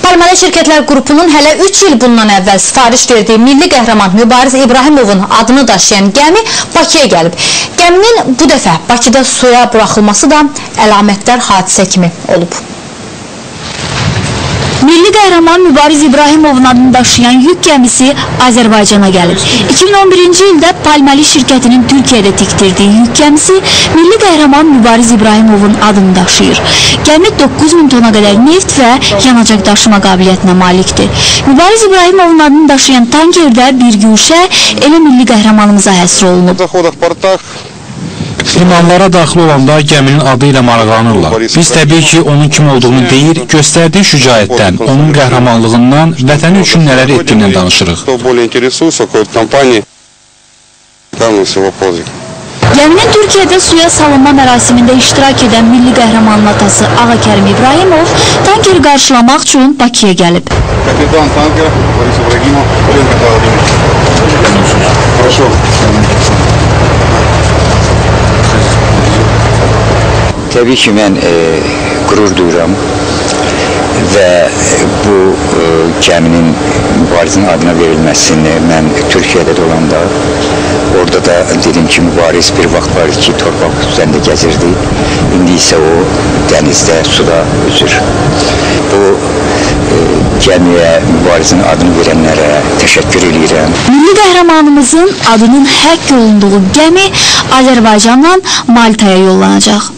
Palmali Şirkətlər Qrupunun hələ 3 il bundan əvvəl sifariş verdiyi milli qəhrəman Mübariz İbrahimovun adını daşıyan gəmi Bakıya gəlib. Gəminin bu dəfə Bakıda suya buraxılması da əlamətdar hadisə kimi olub. Milli qəhrəman Mübariz İbrahimovun adını daşıyan yük gəmisi Azərbaycana gəlib. 2011-ci ildə Palmali şirkətinin Türkiyədə tikdirdiyi yük gəmisi milli qəhrəman Mübariz İbrahimovun adını daşıyır. Gəmi 9000 tona qədər neft və yanacaq daşıma qabiliyyətinə malikdir. Mübariz İbrahimovun adını daşıyan tankerdə bir güşə elə milli qəhrəmanımıza həsr olunub. Limanlara daxil olanda gəminin adı ilə maraqlanırlar. Biz təbii ki, onun kim olduğunu deyir, göstərdiyi şücaətdən, onun qəhrəmanlığından, vətəni üçün nələr etdiyindən danışırıq. Gəminin Türkiyədə suya salınma mərasimində iştirak edən milli qəhrəmanın atası Ağa Kərim İbrahimov tankeri qarşılamaq üçün Bakıya gəlib. Təbii ki, mən qürur duyuram və bu gəminin Mübarizin adına verilməsini mən Türkiyədə də olanda orada da dedim ki, Mübariz bir vaxt var ki, torpaq üzərində gəzirdi. İndi isə o dənizdə, suda üzür. Bu gəmiyə Mübarizin adını verənlərə təşəkkür edirəm. Milli qəhrəmanımızın adının həkk olunduğu gəmi Azərbaycandan Maltaya yollanacaq.